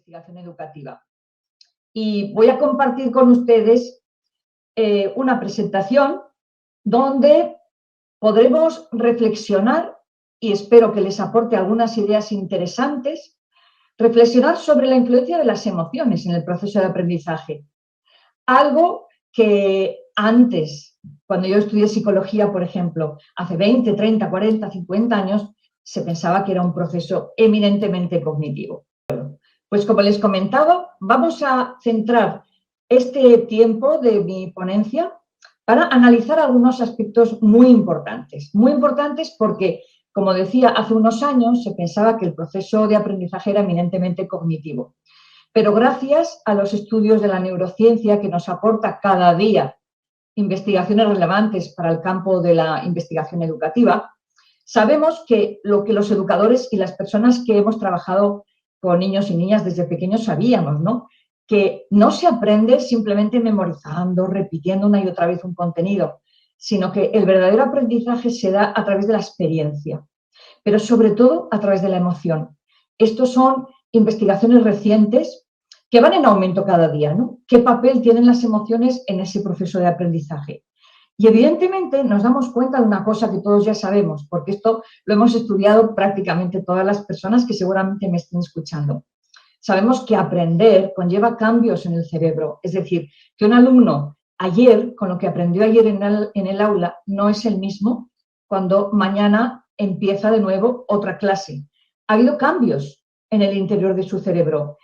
investigación educativa. Y voy a compartir con ustedes una presentación donde podremos reflexionar, y espero que les aporte algunas ideas interesantes, reflexionar sobre la influencia de las emociones en el proceso de aprendizaje. Algo que antes, cuando yo estudié psicología, por ejemplo, hace 20, 30, 40, 50 años, se pensaba que era un proceso eminentemente cognitivo. Pues como les comentaba, vamos a centrar este tiempo de mi ponencia para analizar algunos aspectos muy importantes porque, como decía, hace unos años se pensaba que el proceso de aprendizaje era eminentemente cognitivo. Pero gracias a los estudios de la neurociencia que nos aporta cada día investigaciones relevantes para el campo de la investigación educativa, sabemos que lo que los educadores y las personas que hemos trabajado con niños y niñas desde pequeños sabíamos, ¿no? Que no se aprende simplemente memorizando, repitiendo una y otra vez un contenido, sino que el verdadero aprendizaje se da a través de la experiencia, pero sobre todo a través de la emoción. Estos son investigaciones recientes que van en aumento cada día, ¿no? ¿Qué papel tienen las emociones en ese proceso de aprendizaje? Y evidentemente nos damos cuenta de una cosa que todos ya sabemos, porque esto lo hemos estudiado prácticamente todas las personas que seguramente me estén escuchando. Sabemos que aprender conlleva cambios en el cerebro, es decir, que un alumno ayer, con lo que aprendió ayer en el aula, no es el mismo cuando mañana empieza de nuevo otra clase. Ha habido cambios en el interior de su cerebro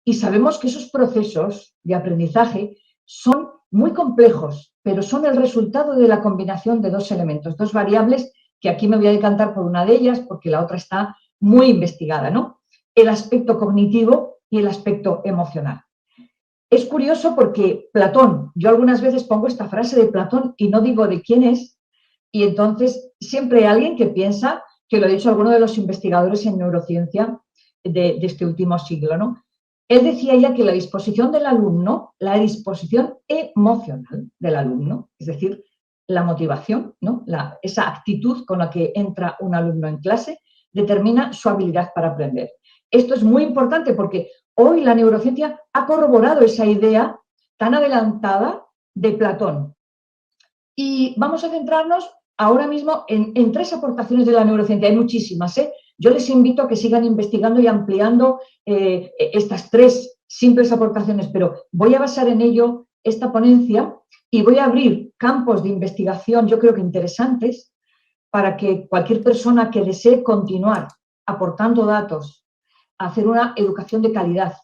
y sabemos que esos procesos de aprendizaje son muy complejos, pero son el resultado de la combinación de dos elementos, dos variables, que aquí me voy a decantar por una de ellas porque la otra está muy investigada, ¿no? El aspecto cognitivo y el aspecto emocional. Es curioso porque Platón, yo algunas veces pongo esta frase de Platón y no digo de quién es, y entonces siempre hay alguien que piensa que lo ha dicho alguno de los investigadores en neurociencia de este último siglo, ¿no? Él decía ya que la disposición del alumno, la disposición emocional del alumno, es decir, la motivación, ¿no? Esa actitud con la que entra un alumno en clase, determina su habilidad para aprender. Esto es muy importante porque hoy la neurociencia ha corroborado esa idea tan adelantada de Platón. Y vamos a centrarnos ahora mismo en tres aportaciones de la neurociencia. Hay muchísimas, ¿eh? Yo les invito a que sigan investigando y ampliando estas tres simples aportaciones, pero voy a basar en ello esta ponencia y voy a abrir campos de investigación, yo creo que interesantes, para que cualquier persona que desee continuar aportando datos, hacer una educación de calidad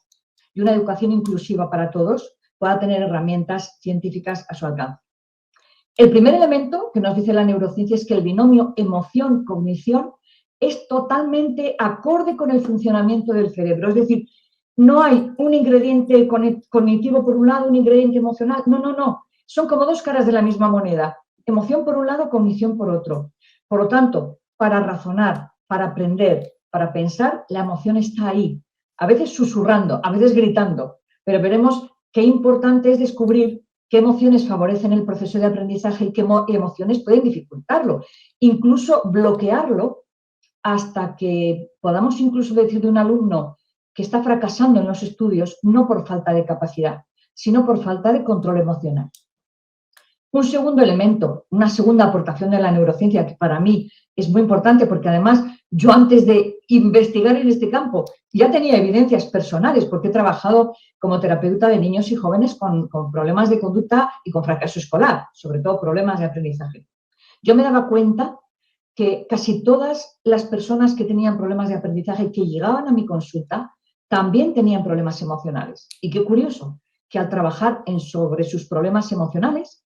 y una educación inclusiva para todos, pueda tener herramientas científicas a su alcance. El primer elemento que nos dice la neurociencia es que el binomio emoción-cognición es totalmente acorde con el funcionamiento del cerebro. Es decir, no hay un ingrediente cognitivo por un lado, un ingrediente emocional. No, no, no. Son como dos caras de la misma moneda. Emoción por un lado, cognición por otro. Por lo tanto, para razonar, para aprender, para pensar, la emoción está ahí. A veces susurrando, a veces gritando. Pero veremos qué importante es descubrir qué emociones favorecen el proceso de aprendizaje y qué emociones pueden dificultarlo. Incluso bloquearlo hasta que podamos incluso decir de un alumno que está fracasando en los estudios no por falta de capacidad, sino por falta de control emocional. Un segundo elemento, una segunda aportación de la neurociencia que para mí es muy importante porque además yo antes de investigar en este campo ya tenía evidencias personales porque he trabajado como terapeuta de niños y jóvenes con problemas de conducta y con fracaso escolar, sobre todo problemas de aprendizaje. Yo me daba cuenta que casi todas las personas que tenían problemas de aprendizaje que llegaban a mi consulta también tenían problemas emocionales. Y qué curioso, que al trabajar sobre sus problemas emocionales,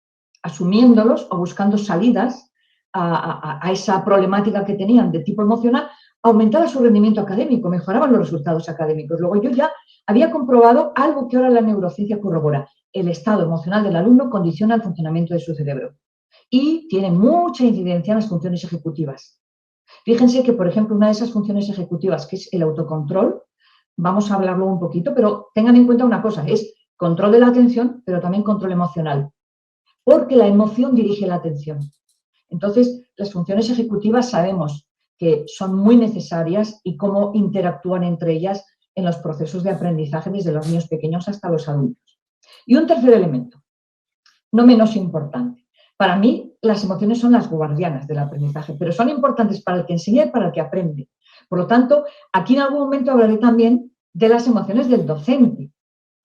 asumiéndolos o buscando salidas a esa problemática que tenían de tipo emocional, aumentaba su rendimiento académico, mejoraban los resultados académicos. Luego yo ya había comprobado algo que ahora la neurociencia corrobora. El estado emocional del alumno condiciona el funcionamiento de su cerebro y tiene mucha incidencia en las funciones ejecutivas. Fíjense que, por ejemplo, una de esas funciones ejecutivas, que es el autocontrol, vamos a hablarlo un poquito, pero tengan en cuenta una cosa, es control de la atención, pero también control emocional, porque la emoción dirige la atención. Entonces, las funciones ejecutivas sabemos que son muy necesarias y cómo interactúan entre ellas en los procesos de aprendizaje desde los niños pequeños hasta los adultos. Y un tercer elemento, no menos importante. Para mí, las emociones son las guardianas del aprendizaje, pero son importantes para el que enseña y para el que aprende. Por lo tanto, aquí en algún momento hablaré también de las emociones del docente,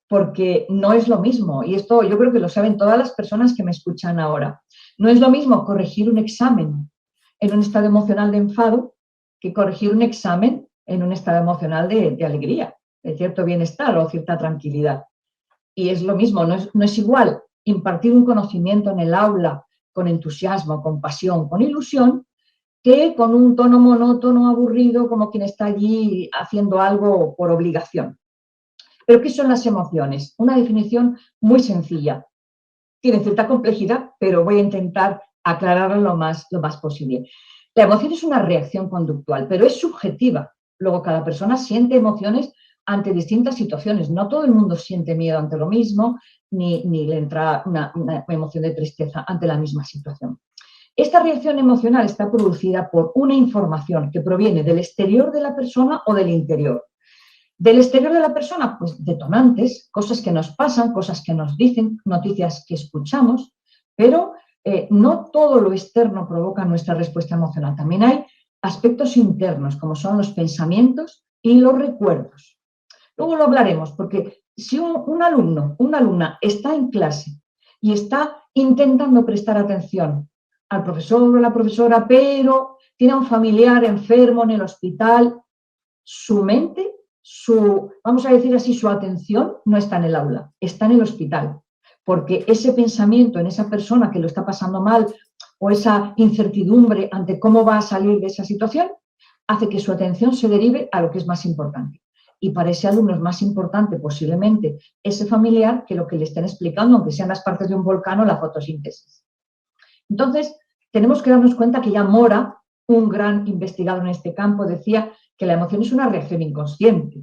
porque no es lo mismo, y esto yo creo que lo saben todas las personas que me escuchan ahora, no es lo mismo corregir un examen en un estado emocional de enfado que corregir un examen en un estado emocional de alegría, de cierto bienestar o cierta tranquilidad. Y es lo mismo, no es igual impartir un conocimiento en el aula con entusiasmo, con pasión, con ilusión, que con un tono monótono, aburrido, como quien está allí haciendo algo por obligación. ¿Pero qué son las emociones? Una definición muy sencilla. Tiene cierta complejidad, pero voy a intentar aclararla lo más posible. La emoción es una reacción conductual, pero es subjetiva. Luego, cada persona siente emociones ante distintas situaciones. No todo el mundo siente miedo ante lo mismo, ni le entra una emoción de tristeza ante la misma situación. Esta reacción emocional está producida por una información que proviene del exterior de la persona o del interior. Del exterior de la persona, pues detonantes, cosas que nos pasan, cosas que nos dicen, noticias que escuchamos, pero no todo lo externo provoca nuestra respuesta emocional. También hay aspectos internos, como son los pensamientos y los recuerdos. Luego lo hablaremos, porque si un alumno, una alumna está en clase y está intentando prestar atención al profesor o a la profesora, pero tiene a un familiar enfermo en el hospital, su mente, vamos a decir así, su atención no está en el aula, está en el hospital, porque ese pensamiento en esa persona que lo está pasando mal o esa incertidumbre ante cómo va a salir de esa situación hace que su atención se derive a lo que es más importante. Y para ese alumno es más importante posiblemente ese familiar que lo que le estén explicando, aunque sean las partes de un volcán o la fotosíntesis. Entonces, tenemos que darnos cuenta que ya Mora, un gran investigador en este campo, decía que la emoción es una reacción inconsciente.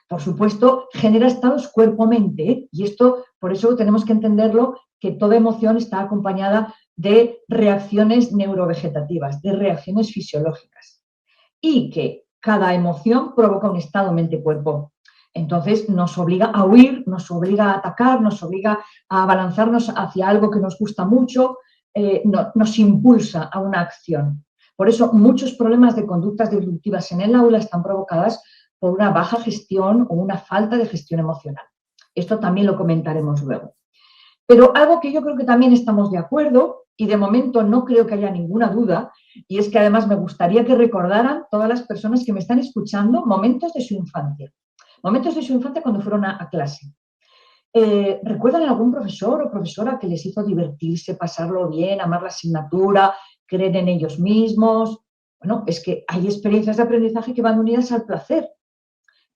Por supuesto, genera estados cuerpo-mente, ¿eh? Y esto, por eso tenemos que entenderlo, que toda emoción está acompañada de reacciones neurovegetativas, de reacciones fisiológicas. Y que cada emoción provoca un estado mente-cuerpo. Entonces, nos obliga a huir, nos obliga a atacar, nos obliga a abalanzarnos hacia algo que nos gusta mucho, nos impulsa a una acción. Por eso, muchos problemas de conductas disruptivas en el aula están provocadas por una baja gestión o una falta de gestión emocional. Esto también lo comentaremos luego. Pero algo que yo creo que también estamos de acuerdo, y de momento no creo que haya ninguna duda, y es que además me gustaría que recordaran todas las personas que me están escuchando momentos de su infancia. Momentos de su infancia cuando fueron a clase. ¿Recuerdan algún profesor o profesora que les hizo divertirse, pasarlo bien, amar la asignatura, creer en ellos mismos? Bueno, es que hay experiencias de aprendizaje que van unidas al placer,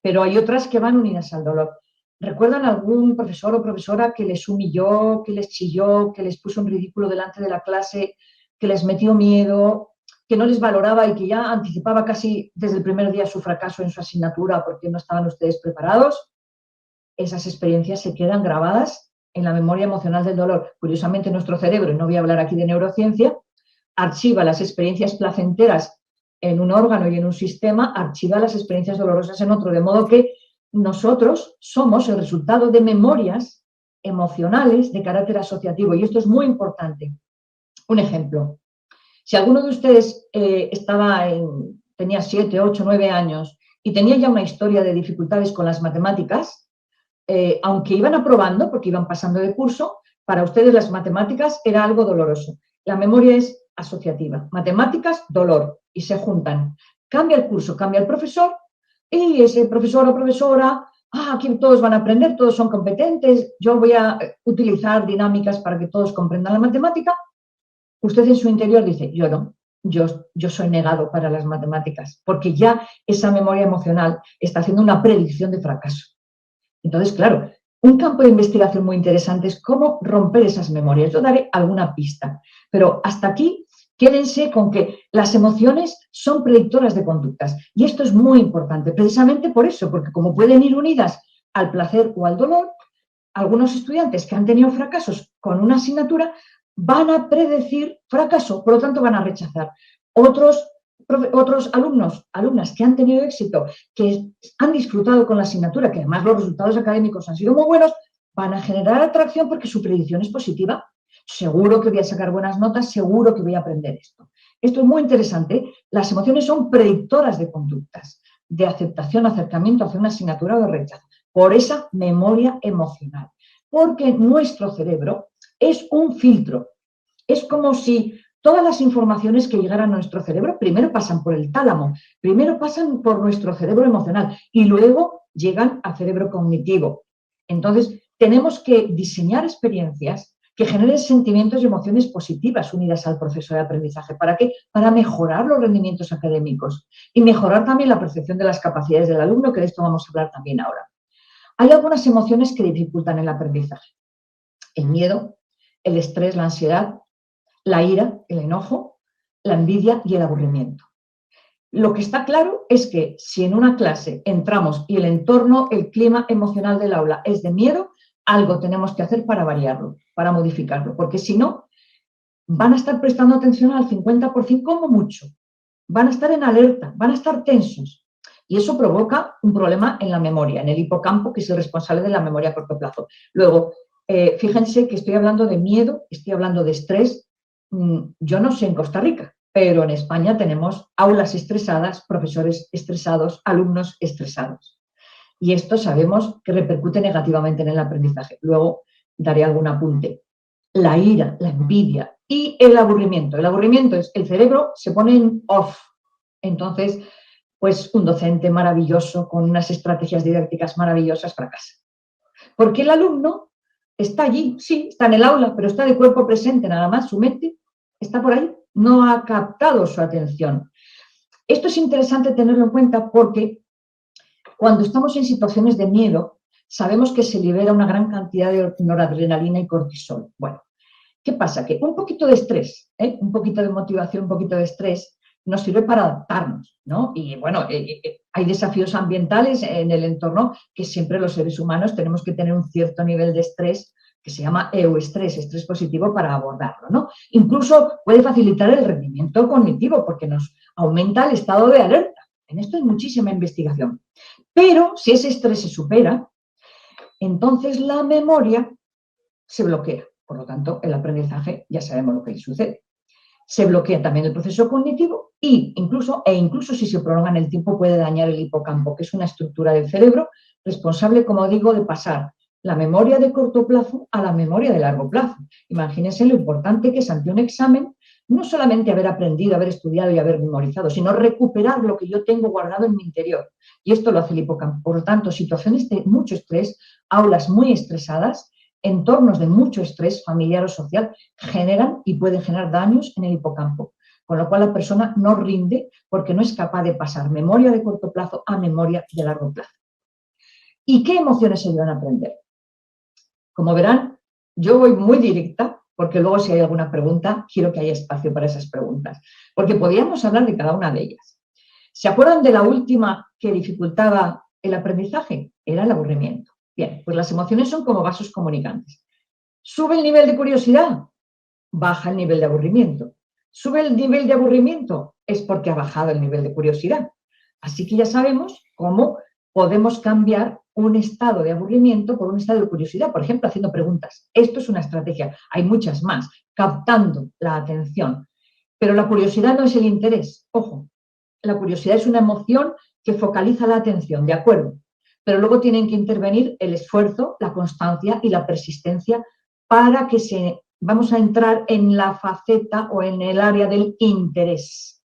pero hay otras que van unidas al dolor. ¿Recuerdan algún profesor o profesora que les humilló, que les chilló, que les puso en ridículo delante de la clase, que les metió miedo, que no les valoraba y que ya anticipaba casi desde el primer día su fracaso en su asignatura porque no estaban ustedes preparados? Esas experiencias se quedan grabadas en la memoria emocional del dolor. Curiosamente, nuestro cerebro, y no voy a hablar aquí de neurociencia, archiva las experiencias placenteras en un órgano y en un sistema, archiva las experiencias dolorosas en otro, de modo que nosotros somos el resultado de memorias emocionales de carácter asociativo, y esto es muy importante. Un ejemplo, si alguno de ustedes tenía 7, 8, 9 años y tenía ya una historia de dificultades con las matemáticas, aunque iban aprobando, porque iban pasando de curso, para ustedes las matemáticas era algo doloroso. La memoria es asociativa. Matemáticas, dolor, y se juntan. Cambia el curso, cambia el profesor, y ese profesor o profesora, aquí todos van a aprender, todos son competentes, yo voy a utilizar dinámicas para que todos comprendan la matemática. Usted en su interior dice, yo no, yo soy negado para las matemáticas, porque ya esa memoria emocional está haciendo una predicción de fracaso. Entonces, claro, un campo de investigación muy interesante es cómo romper esas memorias. Yo daré alguna pista, pero hasta aquí quédense con que las emociones son predictoras de conductas. Y esto es muy importante, precisamente por eso, porque como pueden ir unidas al placer o al dolor, algunos estudiantes que han tenido fracasos con una asignatura van a predecir fracaso, por lo tanto van a rechazar. Otros otros alumnas que han tenido éxito, que han disfrutado con la asignatura, que además los resultados académicos han sido muy buenos, van a generar atracción porque su predicción es positiva. Seguro que voy a sacar buenas notas, seguro que voy a aprender esto. Esto es muy interesante. Las emociones son predictoras de conductas, de aceptación, acercamiento hacia una asignatura o de rechazo, por esa memoria emocional. Porque nuestro cerebro es un filtro. Es como si todas las informaciones que llegaran a nuestro cerebro primero pasan por el tálamo, primero pasan por nuestro cerebro emocional y luego llegan al cerebro cognitivo. Entonces, tenemos que diseñar experiencias que generen sentimientos y emociones positivas unidas al proceso de aprendizaje. ¿Para qué? Para mejorar los rendimientos académicos y mejorar también la percepción de las capacidades del alumno, que de esto vamos a hablar también ahora. Hay algunas emociones que dificultan el aprendizaje. El miedo, el estrés, la ansiedad, la ira, el enojo, la envidia y el aburrimiento. Lo que está claro es que si en una clase entramos y el entorno, el clima emocional del aula es de miedo, algo tenemos que hacer para variarlo, para modificarlo, porque si no, van a estar prestando atención al 50% como mucho, van a estar en alerta, van a estar tensos. Y eso provoca un problema en la memoria, en el hipocampo, que es el responsable de la memoria a corto plazo. Luego, fíjense que estoy hablando de miedo, estoy hablando de estrés. Yo no sé en Costa Rica, pero en España tenemos aulas estresadas, profesores estresados, alumnos estresados. Y esto sabemos que repercute negativamente en el aprendizaje. Luego daré algún apunte. La ira, la envidia y el aburrimiento. El aburrimiento es el cerebro se pone en off. Entonces, pues un docente maravilloso con unas estrategias didácticas maravillosas fracasa. Porque el alumno está allí, sí, está en el aula, pero está de cuerpo presente nada más, su mente está por ahí, no ha captado su atención. Esto es interesante tenerlo en cuenta porque cuando estamos en situaciones de miedo, sabemos que se libera una gran cantidad de noradrenalina y cortisol. Bueno, ¿qué pasa? Que un poquito de estrés, un poquito de motivación, un poquito de estrés, nos sirve para adaptarnos, ¿no? Y bueno, hay desafíos ambientales en el entorno que siempre los seres humanos tenemos que tener un cierto nivel de estrés que se llama euestrés, estrés positivo, para abordarlo, ¿no? Incluso puede facilitar el rendimiento cognitivo porque nos aumenta el estado de alerta. En esto hay muchísima investigación. Pero si ese estrés se supera, entonces la memoria se bloquea. Por lo tanto, el aprendizaje ya sabemos lo que le sucede. Se bloquea también el proceso cognitivo e incluso si se prolonga en el tiempo puede dañar el hipocampo, que es una estructura del cerebro responsable, como digo, de pasar la memoria de corto plazo a la memoria de largo plazo. Imagínense lo importante que es ante un examen no solamente haber aprendido, haber estudiado y haber memorizado, sino recuperar lo que yo tengo guardado en mi interior. Y esto lo hace el hipocampo. Por lo tanto, situaciones de mucho estrés, aulas muy estresadas, entornos de mucho estrés familiar o social generan y pueden generar daños en el hipocampo, con lo cual la persona no rinde porque no es capaz de pasar memoria de corto plazo a memoria de largo plazo. ¿Y qué emociones se ayudan a aprender? Como verán, yo voy muy directa porque luego si hay alguna pregunta, quiero que haya espacio para esas preguntas, porque podríamos hablar de cada una de ellas. ¿Se acuerdan de la última que dificultaba el aprendizaje? Era el aburrimiento. Bien, pues las emociones son como vasos comunicantes. ¿Sube el nivel de curiosidad? Baja el nivel de aburrimiento. ¿Sube el nivel de aburrimiento? Es porque ha bajado el nivel de curiosidad. Así que ya sabemos cómo podemos cambiar un estado de aburrimiento por un estado de curiosidad, por ejemplo, haciendo preguntas. Esto es una estrategia, hay muchas más, captando la atención. Pero la curiosidad no es el interés, ojo, la curiosidad es una emoción que focaliza la atención, ¿de acuerdo? Pero luego tienen que intervenir el esfuerzo, la constancia y la persistencia para que vamos a entrar en la faceta o en el área del interés.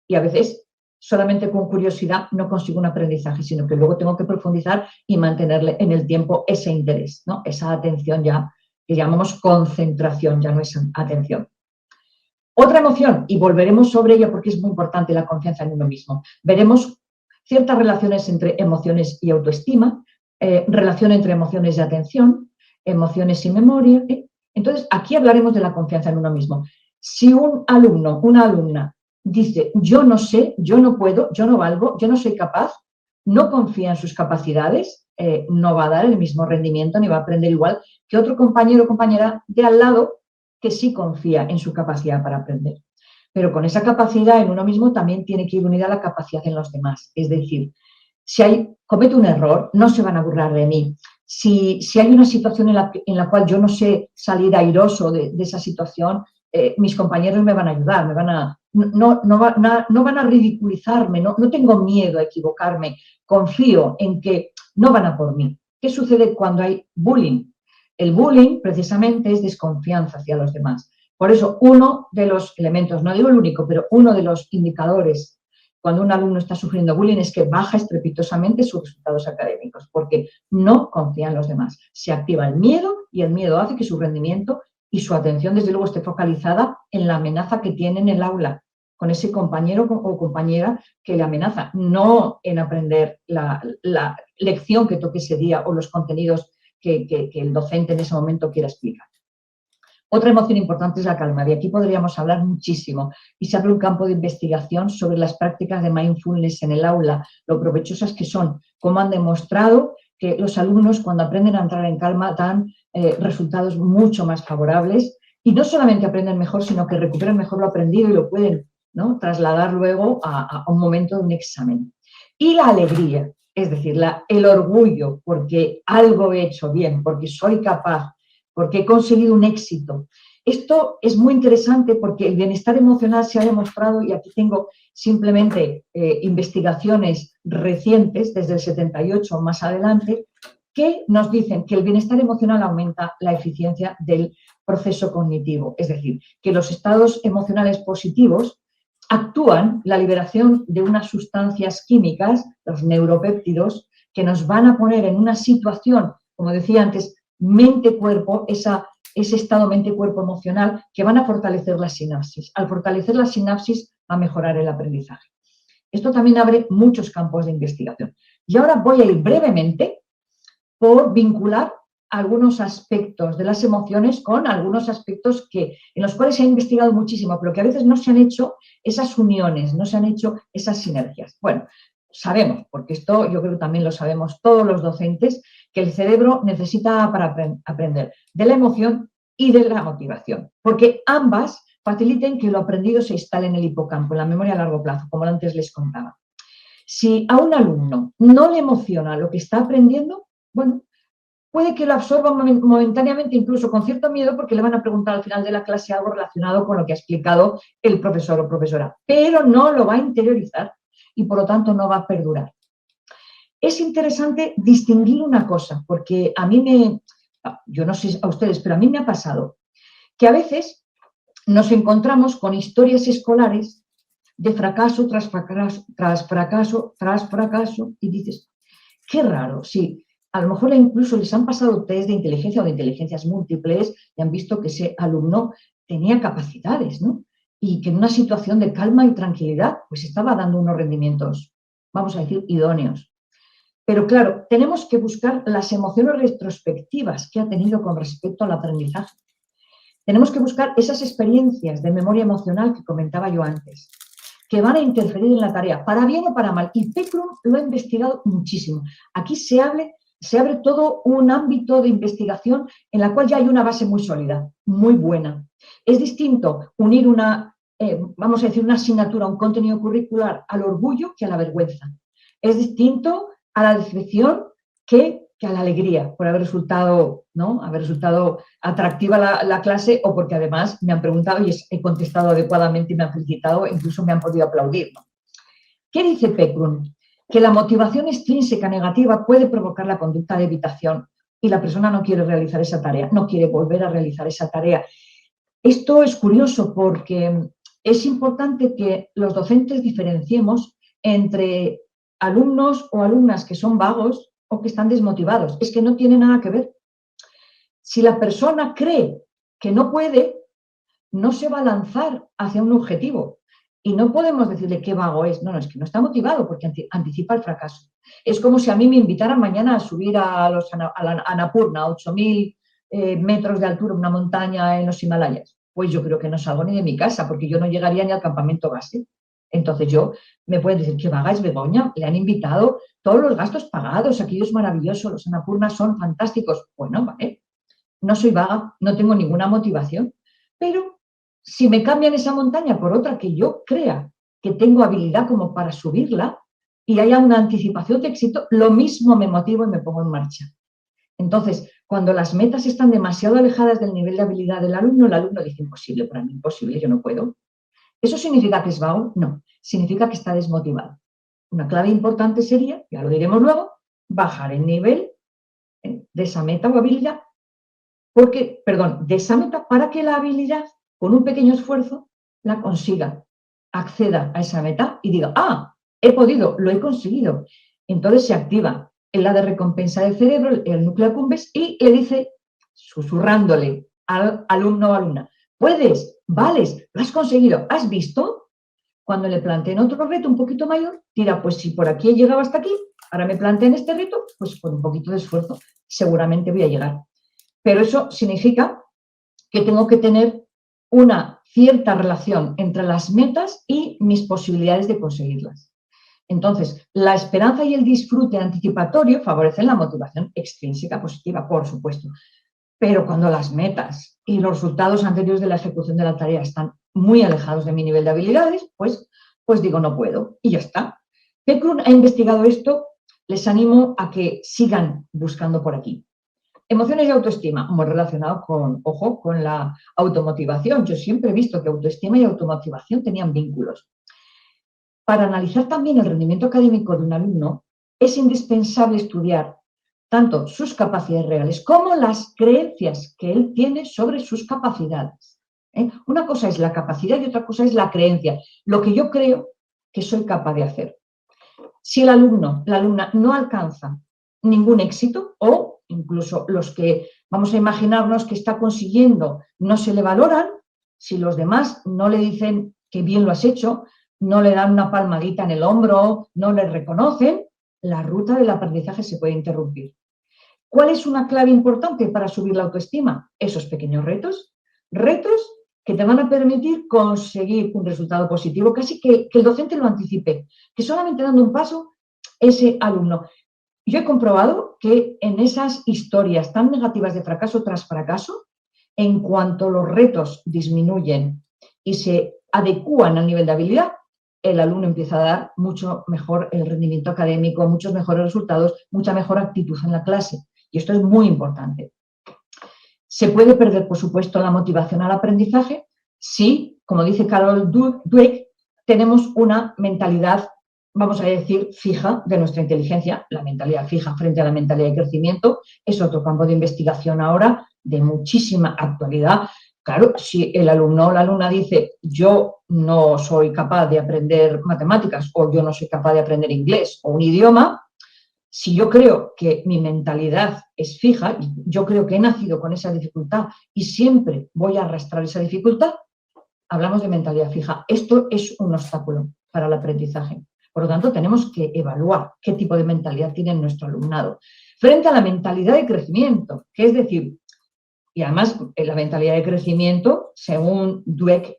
Y a veces solamente con curiosidad no consigo un aprendizaje, sino que luego tengo que profundizar y mantenerle en el tiempo ese interés, ¿no? Esa atención ya que llamamos concentración, ya no es atención. Otra emoción, y volveremos sobre ella porque es muy importante, la confianza en uno mismo. Veremos ciertas relaciones entre emociones y autoestima, relación entre emociones y atención, emociones y memoria. Entonces, aquí hablaremos de la confianza en uno mismo. Si un alumno, una alumna, dice, yo no sé, yo no puedo, yo no valgo, yo no soy capaz, no confía en sus capacidades, no va a dar el mismo rendimiento ni va a aprender igual que otro compañero o compañera de al lado que sí confía en su capacidad para aprender. pero con esa capacidad en uno mismo también tiene que ir unida a la capacidad en los demás. Es decir, si cometo un error, no se van a burlar de mí. Si hay una situación en la cual yo no sé salir airoso de esa situación, mis compañeros me van a ayudar, no van a ridiculizarme, no tengo miedo a equivocarme, confío en que no van a por mí. ¿Qué sucede cuando hay bullying? El bullying precisamente es desconfianza hacia los demás. Por eso, uno de los elementos, no digo el único, pero uno de los indicadores cuando un alumno está sufriendo bullying es que baja estrepitosamente sus resultados académicos, porque no confía en los demás. Se activa el miedo y el miedo hace que su rendimiento y su atención, desde luego, esté focalizada en la amenaza que tiene en el aula, con ese compañero o compañera que le amenaza, no en aprender la lección que toque ese día o los contenidos que el docente en ese momento quiera explicar. Otra emoción importante es la calma, de aquí podríamos hablar muchísimo y se abre un campo de investigación sobre las prácticas de mindfulness en el aula, lo provechosas que son, cómo han demostrado que los alumnos cuando aprenden a entrar en calma dan resultados mucho más favorables y no solamente aprenden mejor, sino que recuperan mejor lo aprendido y lo pueden, ¿no?, trasladar luego a un momento de un examen. Y la alegría, es decir, el orgullo porque algo he hecho bien, porque soy capaz, porque he conseguido un éxito. Esto es muy interesante porque el bienestar emocional se ha demostrado, y aquí tengo simplemente investigaciones recientes, desde el 78 más adelante, que nos dicen que el bienestar emocional aumenta la eficiencia del proceso cognitivo. Es decir, que los estados emocionales positivos actúan la liberación de unas sustancias químicas, los neuropéptidos, que nos van a poner en una situación, como decía antes, mente-cuerpo, ese estado mente-cuerpo emocional, que van a fortalecer la sinapsis. Al fortalecer la sinapsis va a mejorar el aprendizaje. Esto también abre muchos campos de investigación. Y ahora voy a ir brevemente por vincular algunos aspectos de las emociones con algunos aspectos en los cuales se ha investigado muchísimo, pero que a veces no se han hecho esas uniones, no se han hecho esas sinergias. Bueno, sabemos, porque esto yo creo que también lo sabemos todos los docentes, que el cerebro necesita para aprender de la emoción y de la motivación, porque ambas faciliten que lo aprendido se instale en el hipocampo, en la memoria a largo plazo, como antes les contaba. Si a un alumno no le emociona lo que está aprendiendo, bueno, puede que lo absorba momentáneamente, incluso con cierto miedo, porque le van a preguntar al final de la clase algo relacionado con lo que ha explicado el profesor o profesora, pero no lo va a interiorizar y por lo tanto no va a perdurar. Es interesante distinguir una cosa, porque yo no sé a ustedes, pero a mí me ha pasado que a veces nos encontramos con historias escolares de fracaso tras fracaso, tras fracaso, tras fracaso, y dices, qué raro, sí. A lo mejor incluso les han pasado test de inteligencia o de inteligencias múltiples y han visto que ese alumno tenía capacidades, ¿no? Y que en una situación de calma y tranquilidad pues estaba dando unos rendimientos, vamos a decir, idóneos. Pero claro, tenemos que buscar las emociones retrospectivas que ha tenido con respecto al aprendizaje. Tenemos que buscar esas experiencias de memoria emocional que comentaba yo antes, que van a interferir en la tarea, para bien o para mal. Y Pekrum lo ha investigado muchísimo. Aquí se abre todo un ámbito de investigación en la cual ya hay una base muy sólida, muy buena. Es distinto unir vamos a decir, una asignatura, un contenido curricular al orgullo que a la vergüenza. Es distinto a la decepción que a la alegría por haber resultado, ¿no?, haber resultado atractiva la clase, o porque además me han preguntado y he contestado adecuadamente y me han felicitado, incluso me han podido aplaudir, ¿no? ¿Qué dice Pekrum? Que la motivación extrínseca negativa puede provocar la conducta de evitación y la persona no quiere realizar esa tarea, no quiere volver a realizar esa tarea. Esto es curioso porque es importante que los docentes diferenciemos entre alumnos o alumnas que son vagos o que están desmotivados. Es que no tiene nada que ver. Si la persona cree que no puede, no se va a lanzar hacia un objetivo. Y no podemos decirle qué vago es. No, es que no está motivado porque anticipa el fracaso. Es como si a mí me invitaran mañana a subir a la Annapurna, a 8.000 metros de altura, una montaña en los Himalayas. Pues yo creo que no salgo ni de mi casa porque yo no llegaría ni al campamento base. Entonces me pueden decir que vaga es Begoña, le han invitado, todos los gastos pagados, aquello es maravilloso, los Annapurnas son fantásticos. Bueno, vale, no soy vaga, no tengo ninguna motivación, pero si me cambian esa montaña por otra que yo crea que tengo habilidad como para subirla y haya una anticipación de éxito, lo mismo me motivo y me pongo en marcha. Entonces, cuando las metas están demasiado alejadas del nivel de habilidad del alumno, el alumno dice, imposible, para mí imposible, yo no puedo. ¿Eso significa que es vago? No, significa que está desmotivado. Una clave importante sería, ya lo diremos luego, bajar el nivel de esa meta o habilidad, de esa meta para que la habilidad, con un pequeño esfuerzo, la consiga, acceda a esa meta y diga, he podido, lo he conseguido. Entonces se activa el la de recompensa del cerebro, el núcleo accumbens, y le dice, susurrándole al alumno o alumna, puedes, vales, lo has conseguido, ¿has visto? Cuando le planteen otro reto un poquito mayor, dirá, pues si por aquí he llegado hasta aquí, ahora me planteen este reto, pues con un poquito de esfuerzo seguramente voy a llegar. Pero eso significa que tengo que tener una cierta relación entre las metas y mis posibilidades de conseguirlas. Entonces, la esperanza y el disfrute anticipatorio favorecen la motivación extrínseca positiva, por supuesto. Pero cuando las metas y los resultados anteriores de la ejecución de la tarea están muy alejados de mi nivel de habilidades, pues digo, no puedo y ya está. Peckrun ha investigado esto, les animo a que sigan buscando por aquí. Emociones y autoestima, muy relacionado con, ojo, con la automotivación. Yo siempre he visto que autoestima y automotivación tenían vínculos. Para analizar también el rendimiento académico de un alumno, es indispensable estudiar tanto sus capacidades reales como las creencias que él tiene sobre sus capacidades. Una cosa es la capacidad y otra cosa es la creencia, lo que yo creo que soy capaz de hacer. Si el alumno, la alumna no alcanza ningún éxito o incluso los que vamos a imaginarnos que está consiguiendo no se le valoran, si los demás no le dicen que bien lo has hecho, no le dan una palmadita en el hombro, no le reconocen, la ruta del aprendizaje se puede interrumpir. ¿Cuál es una clave importante para subir la autoestima? Esos pequeños retos. Retos que te van a permitir conseguir un resultado positivo, casi que el docente lo anticipe, que solamente dando un paso, ese alumno. Yo he comprobado que en esas historias tan negativas de fracaso tras fracaso, en cuanto los retos disminuyen y se adecúan al nivel de habilidad, el alumno empieza a dar mucho mejor el rendimiento académico, muchos mejores resultados, mucha mejor actitud en la clase. Y esto es muy importante. Se puede perder, por supuesto, la motivación al aprendizaje si, como dice Carol Dweck, tenemos una mentalidad, vamos a decir, fija de nuestra inteligencia. La mentalidad fija frente a la mentalidad de crecimiento es otro campo de investigación ahora de muchísima actualidad. Claro, si el alumno o la alumna dice yo no soy capaz de aprender matemáticas o yo no soy capaz de aprender inglés o un idioma, si yo creo que mi mentalidad es fija, yo creo que he nacido con esa dificultad y siempre voy a arrastrar esa dificultad, hablamos de mentalidad fija. Esto es un obstáculo para el aprendizaje. Por lo tanto, tenemos que evaluar qué tipo de mentalidad tiene nuestro alumnado. Frente a la mentalidad de crecimiento, que es decir, y además la mentalidad de crecimiento, según Dweck,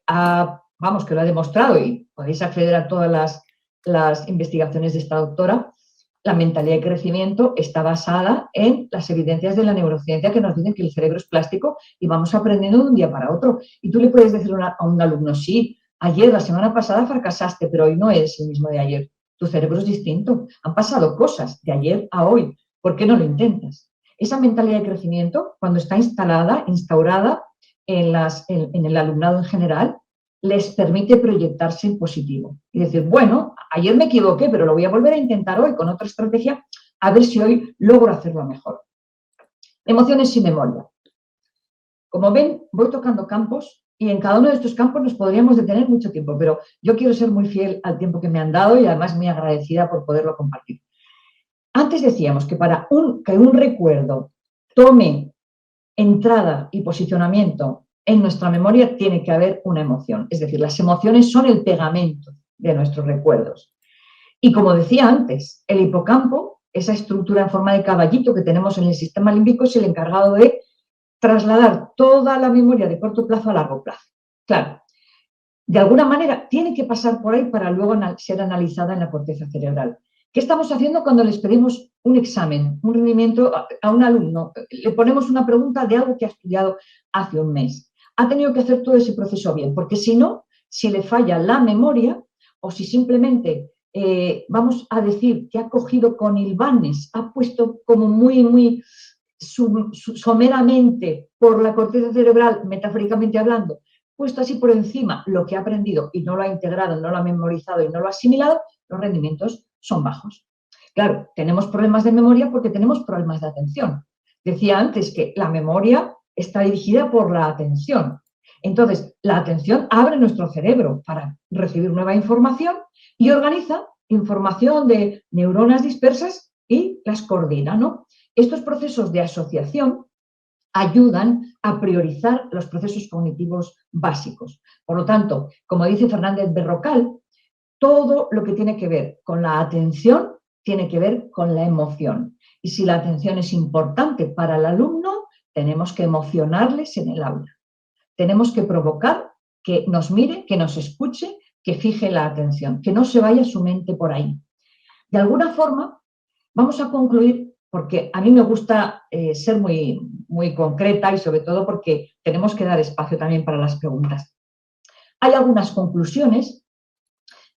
que lo ha demostrado y podéis acceder a todas las investigaciones de esta doctora, la mentalidad de crecimiento está basada en las evidencias de la neurociencia que nos dicen que el cerebro es plástico y vamos aprendiendo de un día para otro. Y tú le puedes decir a un alumno, sí, ayer, la semana pasada fracasaste, pero hoy no eres el mismo de ayer. Tu cerebro es distinto. Han pasado cosas de ayer a hoy. ¿Por qué no lo intentas? Esa mentalidad de crecimiento, cuando está instaurada en el alumnado en general, les permite proyectarse en positivo y decir, bueno, ayer me equivoqué, pero lo voy a volver a intentar hoy con otra estrategia, a ver si hoy logro hacerlo mejor. Emociones y memoria. Como ven, voy tocando campos y en cada uno de estos campos nos podríamos detener mucho tiempo, pero yo quiero ser muy fiel al tiempo que me han dado y además muy agradecida por poderlo compartir. Antes decíamos que para que un recuerdo tome entrada y posicionamiento en nuestra memoria tiene que haber una emoción. Es decir, las emociones son el pegamento de nuestros recuerdos. Y como decía antes, el hipocampo, esa estructura en forma de caballito que tenemos en el sistema límbico, es el encargado de trasladar toda la memoria de corto plazo a largo plazo. Claro, de alguna manera tiene que pasar por ahí para luego ser analizada en la corteza cerebral. ¿Qué estamos haciendo cuando les pedimos un examen, un rendimiento a un alumno? Le ponemos una pregunta de algo que ha estudiado hace un mes. ha tenido que hacer todo ese proceso bien, porque si no, si le falla la memoria o si simplemente vamos a decir que ha cogido con hilvanes, ha puesto como muy someramente por la corteza cerebral, metafóricamente hablando, puesto así por encima lo que ha aprendido y no lo ha integrado, no lo ha memorizado y no lo ha asimilado, los rendimientos son bajos. Claro, tenemos problemas de memoria porque tenemos problemas de atención. Decía antes que la memoria está dirigida por la atención. Entonces, la atención abre nuestro cerebro para recibir nueva información y organiza información de neuronas dispersas y las coordina, ¿no? Estos procesos de asociación ayudan a priorizar los procesos cognitivos básicos. Por lo tanto, como dice Fernández Berrocal, todo lo que tiene que ver con la atención tiene que ver con la emoción. Y si la atención es importante para el alumno, tenemos que emocionarles en el aula. Tenemos que provocar que nos mire, que nos escuche, que fije la atención, que no se vaya su mente por ahí. De alguna forma, vamos a concluir, porque a mí me gusta ser muy concreta y sobre todo porque tenemos que dar espacio también para las preguntas. Hay algunas conclusiones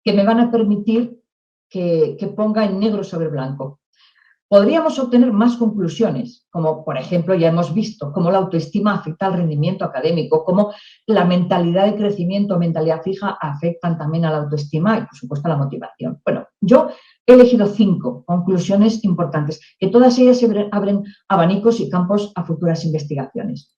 que me van a permitir que ponga en negro sobre blanco. Podríamos obtener más conclusiones, como por ejemplo ya hemos visto cómo la autoestima afecta al rendimiento académico, cómo la mentalidad de crecimiento, mentalidad fija afectan también a la autoestima y por supuesto a la motivación. Bueno, yo he elegido 5 conclusiones importantes, que todas ellas abren abanicos y campos a futuras investigaciones.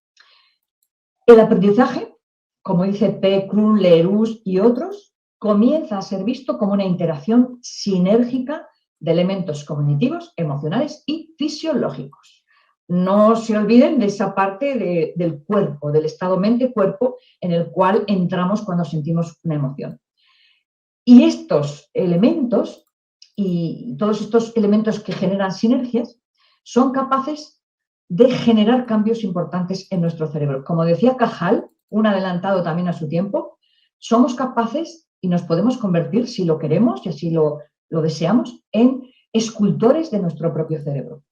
El aprendizaje, como dice P. Krug, Lerus y otros, comienza a ser visto como una interacción sinérgica de elementos cognitivos, emocionales y fisiológicos. No se olviden de esa parte del cuerpo, del estado mente-cuerpo en el cual entramos cuando sentimos una emoción. Y estos elementos y todos estos elementos que generan sinergias son capaces de generar cambios importantes en nuestro cerebro. Como decía Cajal, un adelantado también a su tiempo, somos capaces y nos podemos convertir, si lo queremos y así lo deseamos, en escultores de nuestro propio cerebro.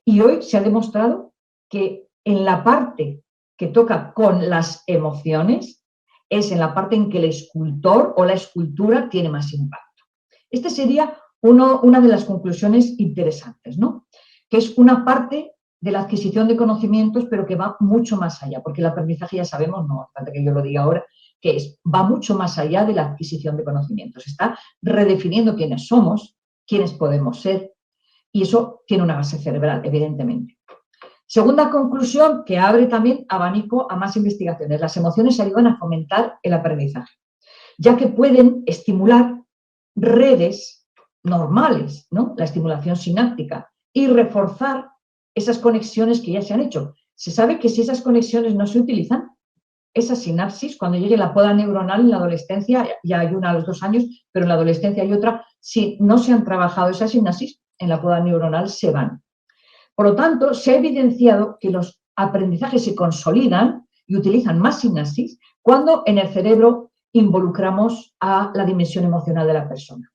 Y hoy se ha demostrado que en la parte que toca con las emociones es en la parte en que el escultor o la escultura tiene más impacto. Esta sería una de las conclusiones interesantes, ¿no? Que es una parte de la adquisición de conocimientos, pero que va mucho más allá, porque el aprendizaje ya sabemos, no hace falta que yo lo diga ahora, que va mucho más allá de la adquisición de conocimientos. Está redefiniendo quiénes somos, quiénes podemos ser, y eso tiene una base cerebral, evidentemente. Segunda conclusión, que abre también abanico a más investigaciones. Las emociones ayudan a fomentar el aprendizaje, ya que pueden estimular redes normales, ¿no? La estimulación sináptica, y reforzar esas conexiones que ya se han hecho. Se sabe que si esas conexiones no se utilizan, esa sinapsis, cuando llegue la poda neuronal en la adolescencia, ya hay una a los 2 años, pero en la adolescencia hay otra, si no se han trabajado esas sinapsis, en la poda neuronal se van. Por lo tanto, se ha evidenciado que los aprendizajes se consolidan y utilizan más sinapsis cuando en el cerebro involucramos a la dimensión emocional de la persona.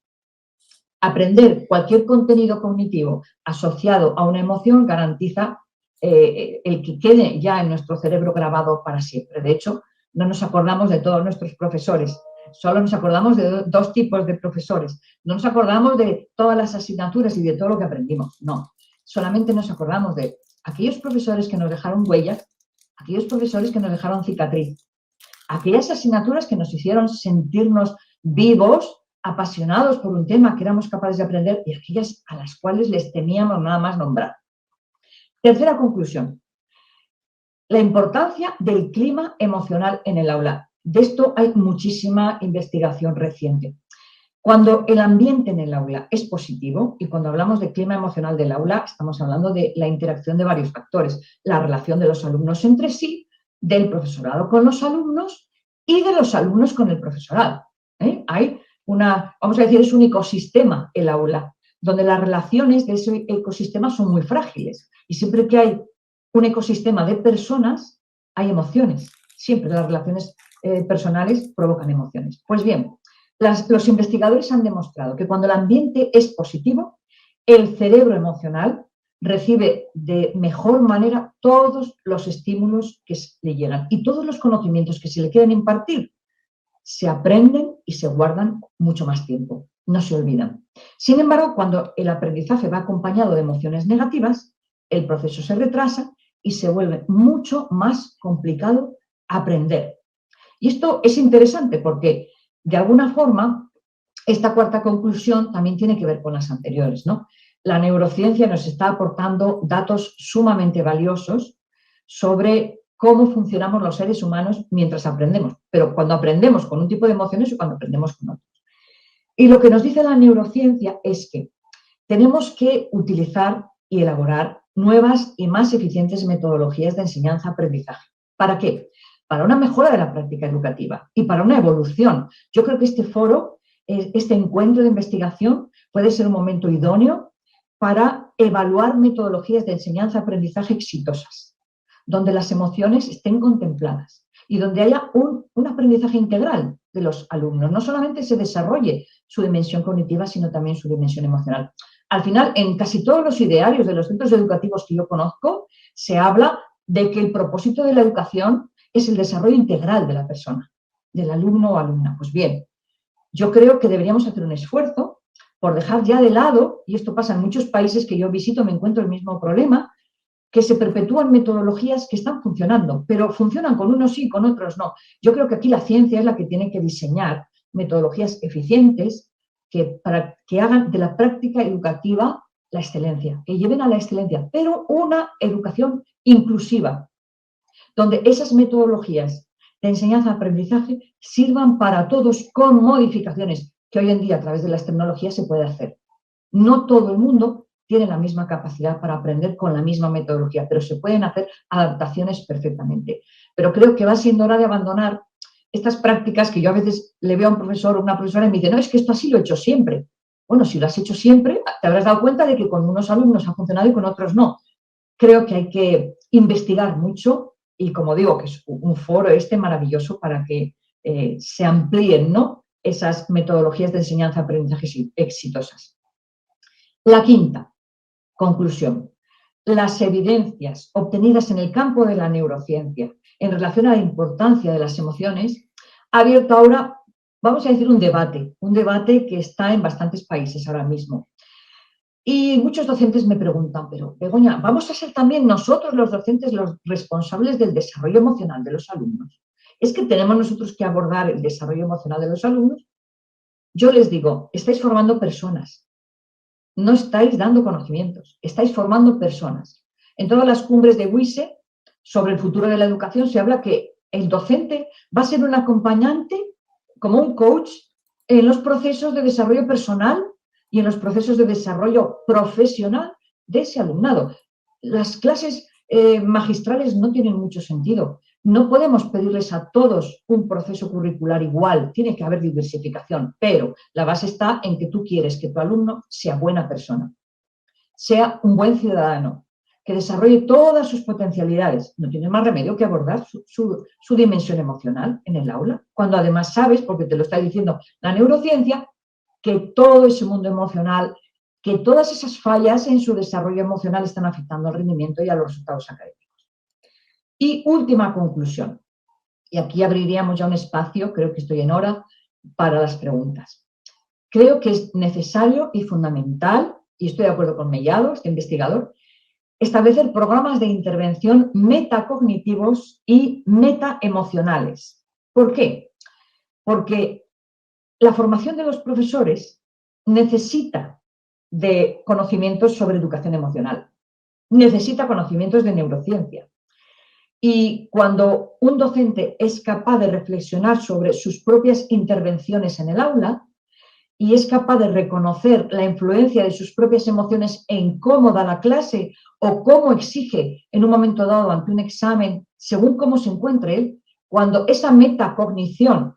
Aprender cualquier contenido cognitivo asociado a una emoción garantiza el que quede ya en nuestro cerebro grabado para siempre. De hecho, no nos acordamos de todos nuestros profesores, solo nos acordamos de 2 tipos de profesores. No nos acordamos de todas las asignaturas y de todo lo que aprendimos, no. Solamente nos acordamos de aquellos profesores que nos dejaron huellas, aquellos profesores que nos dejaron cicatriz, aquellas asignaturas que nos hicieron sentirnos vivos, apasionados por un tema que éramos capaces de aprender y aquellas a las cuales les temíamos nada más nombrar. Tercera conclusión, la importancia del clima emocional en el aula. De esto hay muchísima investigación reciente. Cuando el ambiente en el aula es positivo, y cuando hablamos de clima emocional del aula, estamos hablando de la interacción de varios factores, la relación de los alumnos entre sí, del profesorado con los alumnos y de los alumnos con el profesorado. Hay vamos a decir, es un ecosistema el aula, donde las relaciones de ese ecosistema son muy frágiles. Y siempre que hay un ecosistema de personas, hay emociones. Siempre las relaciones personales provocan emociones. Pues bien, los investigadores han demostrado que cuando el ambiente es positivo, el cerebro emocional recibe de mejor manera todos los estímulos que le llegan y todos los conocimientos que se le quieren impartir se aprenden y se guardan mucho más tiempo, no se olvidan. Sin embargo, cuando el aprendizaje va acompañado de emociones negativas, el proceso se retrasa y se vuelve mucho más complicado aprender. Y esto es interesante porque, de alguna forma, esta cuarta conclusión también tiene que ver con las anteriores, ¿no? La neurociencia nos está aportando datos sumamente valiosos sobre cómo funcionamos los seres humanos mientras aprendemos, pero cuando aprendemos con un tipo de emociones y cuando aprendemos con otros. Y lo que nos dice la neurociencia es que tenemos que utilizar y elaborar nuevas y más eficientes metodologías de enseñanza-aprendizaje. ¿Para qué? Para una mejora de la práctica educativa y para una evolución. Yo creo que este foro, este encuentro de investigación puede ser un momento idóneo para evaluar metodologías de enseñanza-aprendizaje exitosas, donde las emociones estén contempladas y donde haya un aprendizaje integral de los alumnos. No solamente se desarrolle su dimensión cognitiva, sino también su dimensión emocional. Al final, en casi todos los idearios de los centros educativos que yo conozco, se habla de que el propósito de la educación es el desarrollo integral de la persona, del alumno o alumna. Pues bien, yo creo que deberíamos hacer un esfuerzo por dejar ya de lado, y esto pasa en muchos países que yo visito, me encuentro el mismo problema, que se perpetúan metodologías que están funcionando, pero funcionan con unos sí, con otros no. Yo creo que aquí la ciencia es la que tiene que diseñar metodologías eficientes para que hagan de la práctica educativa la excelencia, que lleven a la excelencia, pero una educación inclusiva, donde esas metodologías de enseñanza-aprendizaje sirvan para todos con modificaciones que hoy en día a través de las tecnologías se puede hacer. No todo el mundo tiene la misma capacidad para aprender con la misma metodología, pero se pueden hacer adaptaciones perfectamente. Pero creo que va siendo hora de abandonar estas prácticas que yo a veces le veo a un profesor o una profesora y me dice, no, es que esto así lo he hecho siempre. Bueno, si lo has hecho siempre, te habrás dado cuenta de que con unos alumnos ha funcionado y con otros no. Creo que hay que investigar mucho y, como digo, que es un foro maravilloso para que se amplíen, ¿no?, esas metodologías de enseñanza-aprendizaje exitosas. La quinta conclusión. Las evidencias obtenidas en el campo de la neurociencia en relación a la importancia de las emociones ha abierto ahora, vamos a decir, un debate que está en bastantes países ahora mismo. Y muchos docentes me preguntan, pero Begoña, ¿vamos a ser también nosotros los docentes los responsables del desarrollo emocional de los alumnos? ¿Es que tenemos nosotros que abordar el desarrollo emocional de los alumnos? Yo les digo, estáis formando personas, no estáis dando conocimientos, estáis formando personas. En todas las cumbres de WISE sobre el futuro de la educación se habla que el docente va a ser un acompañante, como un coach, en los procesos de desarrollo personal y en los procesos de desarrollo profesional de ese alumnado. Las clases magistrales no tienen mucho sentido. No podemos pedirles a todos un proceso curricular igual, tiene que haber diversificación, pero la base está en que tú quieres que tu alumno sea buena persona, sea un buen ciudadano, que desarrolle todas sus potencialidades. No tienes más remedio que abordar su dimensión emocional en el aula, cuando además sabes, porque te lo está diciendo la neurociencia, que todo ese mundo emocional, que todas esas fallas en su desarrollo emocional están afectando al rendimiento y a los resultados académicos. Y última conclusión, y aquí abriríamos ya un espacio, creo que estoy en hora, para las preguntas. Creo que es necesario y fundamental, y estoy de acuerdo con Mellado, este investigador, establecer programas de intervención metacognitivos y metaemocionales. ¿Por qué? Porque la formación de los profesores necesita de conocimientos sobre educación emocional, necesita conocimientos de neurociencia. Y cuando un docente es capaz de reflexionar sobre sus propias intervenciones en el aula y es capaz de reconocer la influencia de sus propias emociones en cómo da la clase o cómo exige en un momento dado ante un examen, según cómo se encuentre él, cuando esa metacognición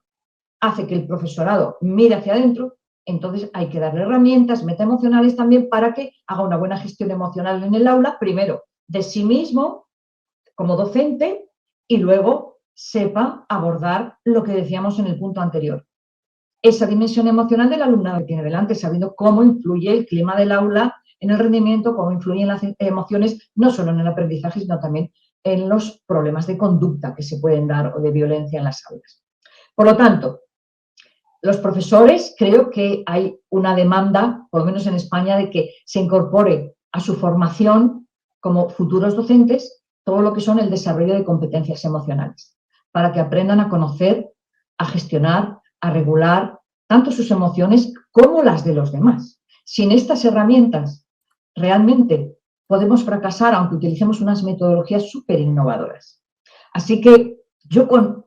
hace que el profesorado mire hacia adentro, entonces hay que darle herramientas metaemocionales también para que haga una buena gestión emocional en el aula, primero de sí mismo como docente y luego sepa abordar lo que decíamos en el punto anterior. Esa dimensión emocional del alumnado que tiene delante, sabiendo cómo influye el clima del aula en el rendimiento, cómo influyen las emociones, no solo en el aprendizaje, sino también en los problemas de conducta que se pueden dar o de violencia en las aulas. Por lo tanto, los profesores, creo que hay una demanda, por lo menos en España, de que se incorpore a su formación como futuros docentes todo lo que son el desarrollo de competencias emocionales, para que aprendan a conocer, a gestionar, a regular tanto sus emociones como las de los demás. Sin estas herramientas, realmente podemos fracasar, aunque utilicemos unas metodologías súper innovadoras. Así que yo con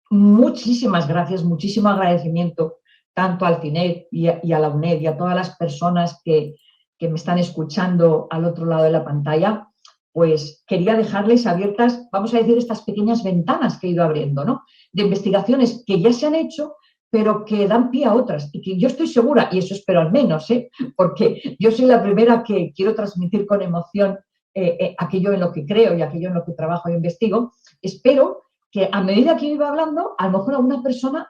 muchísimas gracias, muchísimo agradecimiento tanto al CINED y a la UNED y a todas las personas que me están escuchando al otro lado de la pantalla, pues quería dejarles abiertas, vamos a decir, estas pequeñas ventanas que he ido abriendo, ¿no? De investigaciones que ya se han hecho, pero que dan pie a otras y que yo estoy segura, y eso espero al menos, porque yo soy la primera que quiero transmitir con emoción aquello en lo que creo y aquello en lo que trabajo e investigo. Espero que a medida que iba hablando, a lo mejor alguna persona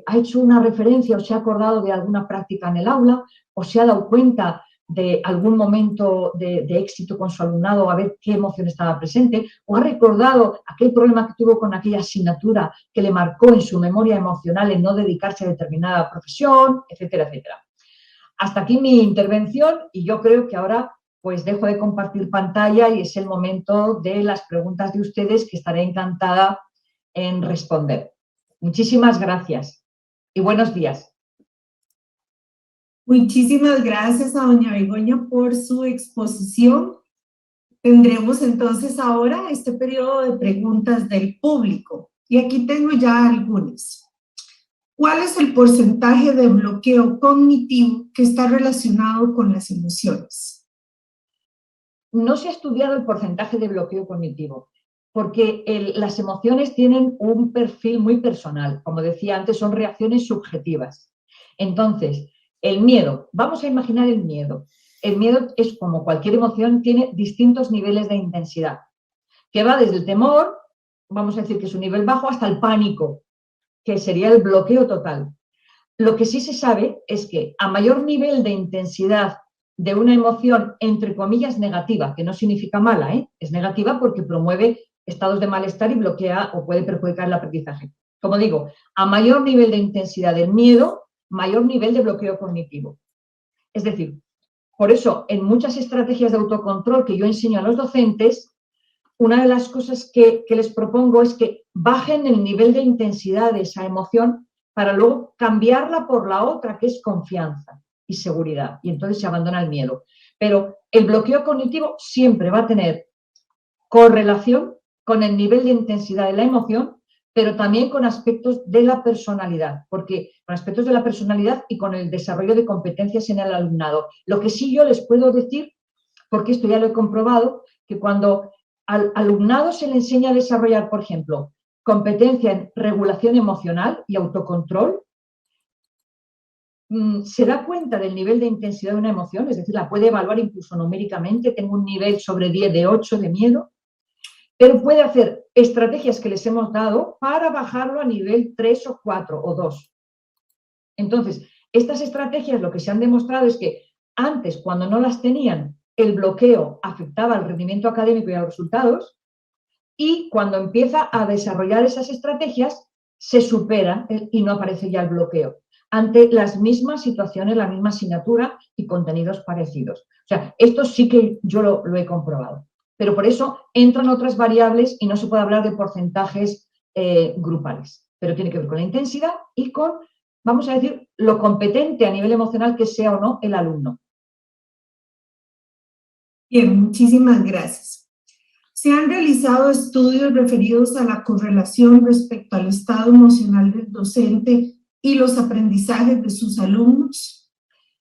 ha hecho una referencia o se ha acordado de alguna práctica en el aula o se ha dado cuenta de algún momento de éxito con su alumnado, a ver qué emoción estaba presente, o ha recordado aquel problema que tuvo con aquella asignatura que le marcó en su memoria emocional en no dedicarse a determinada profesión, etcétera, etcétera. Hasta aquí mi intervención y yo creo que ahora pues dejo de compartir pantalla y es el momento de las preguntas de ustedes que estaré encantada en responder. Muchísimas gracias y buenos días. Muchísimas gracias a doña Begoña por su exposición. Tendremos entonces ahora este periodo de preguntas del público. Y aquí tengo ya algunas. ¿Cuál es el porcentaje de bloqueo cognitivo que está relacionado con las emociones? No se ha estudiado el porcentaje de bloqueo cognitivo, porque las emociones tienen un perfil muy personal. Como decía antes, son reacciones subjetivas. Entonces, el miedo, vamos a imaginar el miedo. El miedo es como cualquier emoción, tiene distintos niveles de intensidad, que va desde el temor, vamos a decir que es un nivel bajo, hasta el pánico, que sería el bloqueo total. Lo que sí se sabe es que a mayor nivel de intensidad de una emoción, entre comillas, negativa, que no significa mala, es negativa porque promueve estados de malestar y bloquea o puede perjudicar el aprendizaje. Como digo, a mayor nivel de intensidad del miedo, mayor nivel de bloqueo cognitivo. Es decir, por eso en muchas estrategias de autocontrol que yo enseño a los docentes, una de las cosas que les propongo es que bajen el nivel de intensidad de esa emoción para luego cambiarla por la otra, que es confianza y seguridad. Y entonces se abandona el miedo. Pero el bloqueo cognitivo siempre va a tener correlación con el nivel de intensidad de la emoción, pero también con aspectos de la personalidad, porque con aspectos de la personalidad y con el desarrollo de competencias en el alumnado. Lo que sí yo les puedo decir, porque esto ya lo he comprobado, que cuando al alumnado se le enseña a desarrollar, por ejemplo, competencia en regulación emocional y autocontrol, se da cuenta del nivel de intensidad de una emoción, es decir, la puede evaluar incluso numéricamente, tengo un nivel sobre 10 de 8 de miedo, pero puede hacer estrategias que les hemos dado para bajarlo a nivel 3 o 4 o 2. Entonces, estas estrategias lo que se han demostrado es que antes, cuando no las tenían, el bloqueo afectaba al rendimiento académico y a los resultados, y cuando empieza a desarrollar esas estrategias, se supera y no aparece ya el bloqueo ante las mismas situaciones, la misma asignatura y contenidos parecidos. O sea, esto sí que yo lo he comprobado. Pero por eso entran otras variables y no se puede hablar de porcentajes grupales. Pero tiene que ver con la intensidad y con, vamos a decir, lo competente a nivel emocional que sea o no el alumno. Bien, muchísimas gracias. ¿Se han realizado estudios referidos a la correlación respecto al estado emocional del docente y los aprendizajes de sus alumnos?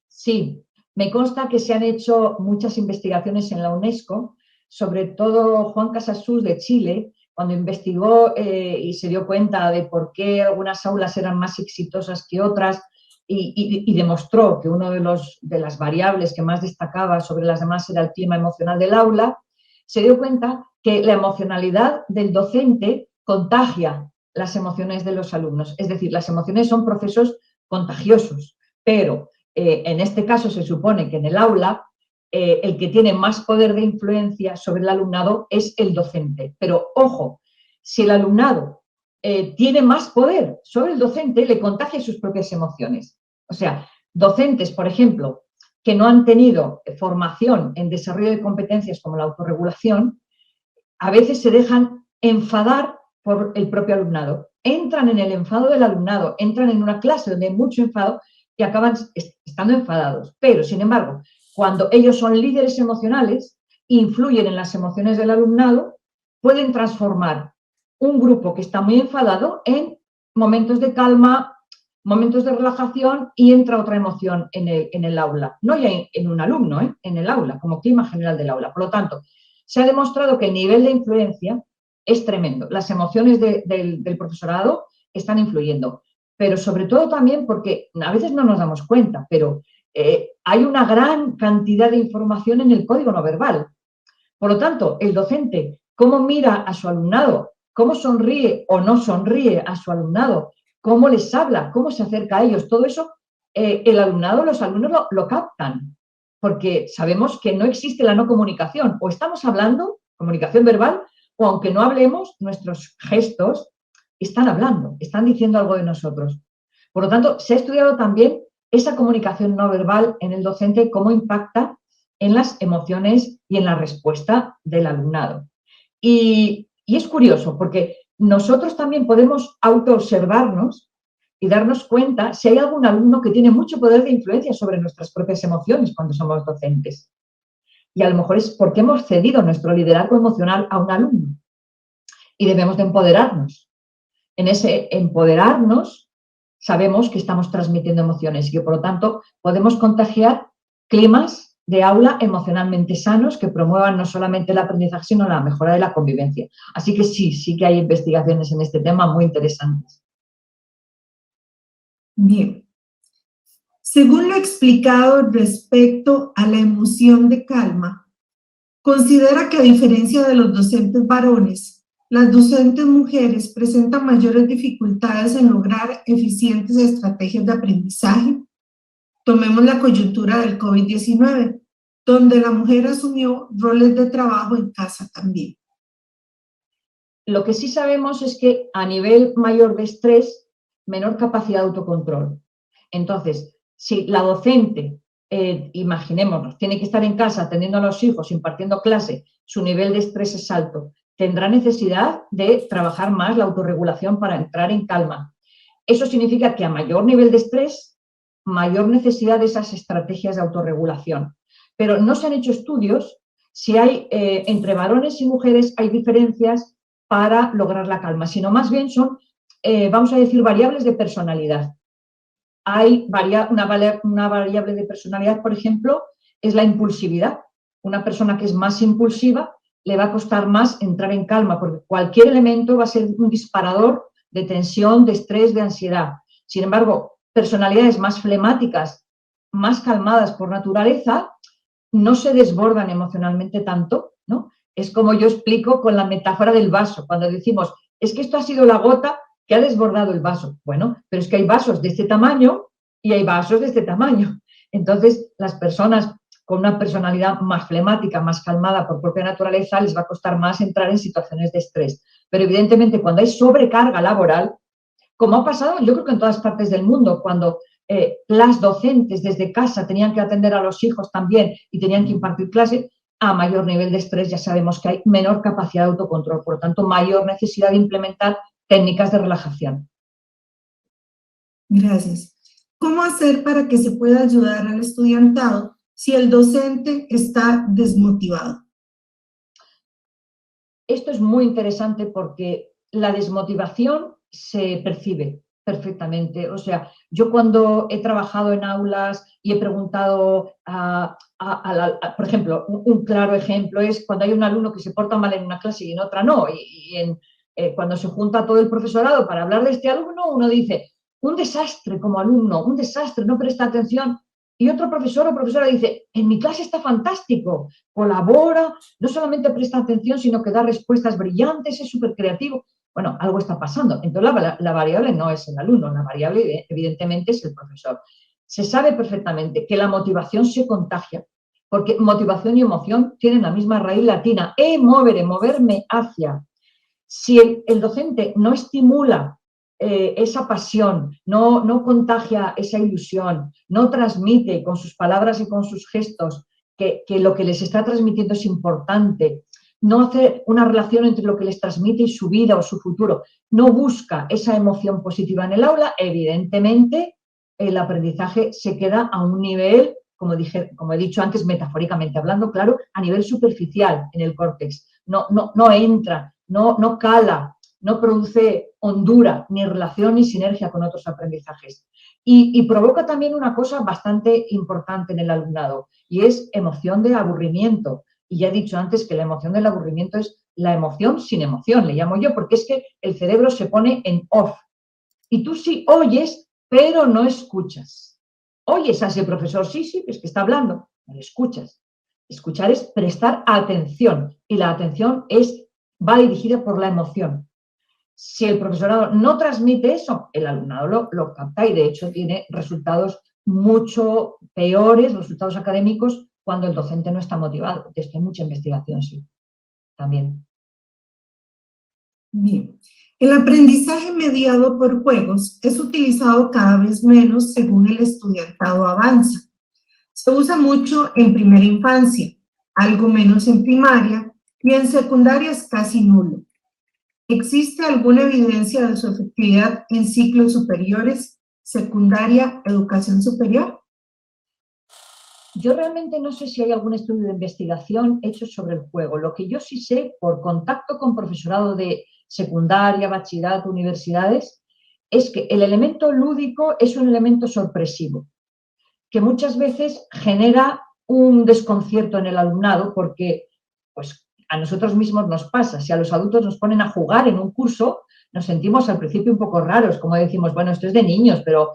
Sí, me consta que se han hecho muchas investigaciones en la UNESCO, sobre todo Juan Casasus de Chile, cuando investigó y se dio cuenta de por qué algunas aulas eran más exitosas que otras y demostró que una de las variables que más destacaba sobre las demás era el clima emocional del aula, se dio cuenta que la emocionalidad del docente contagia las emociones de los alumnos. Es decir, las emociones son procesos contagiosos, pero en este caso se supone que en el aula el que tiene más poder de influencia sobre el alumnado es el docente. Pero, ojo, si el alumnado tiene más poder sobre el docente, le contagia sus propias emociones. O sea, docentes, por ejemplo, que no han tenido formación en desarrollo de competencias como la autorregulación, a veces se dejan enfadar por el propio alumnado. Entran en el enfado del alumnado, entran en una clase donde hay mucho enfado y acaban estando enfadados. Pero, sin embargo, cuando ellos son líderes emocionales, influyen en las emociones del alumnado, pueden transformar un grupo que está muy enfadado en momentos de calma, momentos de relajación y entra otra emoción en el aula. No ya en un alumno, en el aula, como clima general del aula. Por lo tanto, se ha demostrado que el nivel de influencia es tremendo. Las emociones del profesorado están influyendo, pero sobre todo también porque a veces no nos damos cuenta, pero hay una gran cantidad de información en el código no verbal. Por lo tanto, el docente, cómo mira a su alumnado, cómo sonríe o no sonríe a su alumnado, cómo les habla, cómo se acerca a ellos, todo eso, el alumnado, los alumnos lo captan, porque sabemos que no existe la no comunicación. O estamos hablando, comunicación verbal, o aunque no hablemos, nuestros gestos están hablando, están diciendo algo de nosotros. Por lo tanto, se ha estudiado también esa comunicación no verbal en el docente, cómo impacta en las emociones y en la respuesta del alumnado. Y es curioso porque nosotros también podemos autoobservarnos y darnos cuenta si hay algún alumno que tiene mucho poder de influencia sobre nuestras propias emociones cuando somos docentes. Y a lo mejor es porque hemos cedido nuestro liderazgo emocional a un alumno y debemos de empoderarnos. En ese empoderarnos sabemos que estamos transmitiendo emociones y que por lo tanto podemos contagiar climas de aula emocionalmente sanos que promuevan no solamente el aprendizaje, sino la mejora de la convivencia. Así que sí que hay investigaciones en este tema muy interesantes. Bien. Según lo explicado respecto a la emoción de calma, considera que a diferencia de los docentes varones, las docentes mujeres presentan mayores dificultades en lograr eficientes estrategias de aprendizaje. Tomemos la coyuntura del COVID-19, donde la mujer asumió roles de trabajo en casa también. Lo que sí sabemos es que a nivel mayor de estrés, menor capacidad de autocontrol. Entonces, si la docente, imaginémonos, tiene que estar en casa atendiendo a los hijos, impartiendo clase, su nivel de estrés es alto, tendrá necesidad de trabajar más la autorregulación para entrar en calma. Eso significa que a mayor nivel de estrés, mayor necesidad de esas estrategias de autorregulación. Pero no se han hecho estudios si hay entre varones y mujeres hay diferencias para lograr la calma, sino más bien son, vamos a decir, variables de personalidad. Hay una variable de personalidad, por ejemplo, es la impulsividad. Una persona que es más impulsiva le va a costar más entrar en calma, porque cualquier elemento va a ser un disparador de tensión, de estrés, de ansiedad. Sin embargo, personalidades más flemáticas, más calmadas por naturaleza, no se desbordan emocionalmente tanto, ¿no? Es como yo explico con la metáfora del vaso, cuando decimos, es que esto ha sido la gota que ha desbordado el vaso. Bueno, pero es que hay vasos de este tamaño y hay vasos de este tamaño. Entonces, las personas con una personalidad más flemática, más calmada por propia naturaleza, les va a costar más entrar en situaciones de estrés. Pero evidentemente, cuando hay sobrecarga laboral, como ha pasado yo creo que en todas partes del mundo, cuando las docentes desde casa tenían que atender a los hijos también y tenían que impartir clase, a mayor nivel de estrés ya sabemos que hay menor capacidad de autocontrol, por lo tanto, mayor necesidad de implementar técnicas de relajación. Gracias. ¿Cómo hacer para que se pueda ayudar al estudiantado si el docente está desmotivado? Esto es muy interesante porque la desmotivación se percibe perfectamente. O sea, yo cuando he trabajado en aulas y he preguntado por ejemplo, un claro ejemplo es cuando hay un alumno que se porta mal en una clase y en otra no, cuando se junta todo el profesorado para hablar de este alumno, uno dice, un desastre como alumno, un desastre, no presta atención. Y otro profesor o profesora dice, en mi clase está fantástico, colabora, no solamente presta atención, sino que da respuestas brillantes, es súper creativo. Bueno, algo está pasando. Entonces, la variable no es el alumno, la variable evidentemente es el profesor. Se sabe perfectamente que la motivación se contagia porque motivación y emoción tienen la misma raíz latina, movere, moverme hacia. Si el docente no estimula esa pasión, no contagia esa ilusión, no transmite con sus palabras y con sus gestos que lo que les está transmitiendo es importante, no hace una relación entre lo que les transmite y su vida o su futuro, no busca esa emoción positiva en el aula, evidentemente el aprendizaje se queda a un nivel, como he dicho antes, metafóricamente hablando, claro, a nivel superficial en el córtex. No entra, no cala, no produce hondura, ni relación ni sinergia con otros aprendizajes. Y provoca también una cosa bastante importante en el alumnado, y es emoción de aburrimiento. Y ya he dicho antes que la emoción del aburrimiento es la emoción sin emoción, le llamo yo, porque es que el cerebro se pone en off. Y tú sí oyes, pero no escuchas. Oyes a ese profesor, sí, es que está hablando, no le escuchas. Escuchar es prestar atención, y la atención va dirigida por la emoción. Si el profesorado no transmite eso, el alumnado lo capta y de hecho tiene resultados mucho peores, resultados académicos, cuando el docente no está motivado. De esto hay mucha investigación, sí, también. Bien. El aprendizaje mediado por juegos es utilizado cada vez menos según el estudiantado avanza. Se usa mucho en primera infancia, algo menos en primaria, y en secundaria es casi nulo. ¿Existe alguna evidencia de su efectividad en ciclos superiores, secundaria, educación superior? Yo realmente no sé si hay algún estudio de investigación hecho sobre el juego. Lo que yo sí sé, por contacto con profesorado de secundaria, bachillerato, universidades, es que el elemento lúdico es un elemento sorpresivo, que muchas veces genera un desconcierto en el alumnado porque pues, a nosotros mismos nos pasa. Si a los adultos nos ponen a jugar en un curso, nos sentimos al principio un poco raros, como decimos, bueno, esto es de niños, pero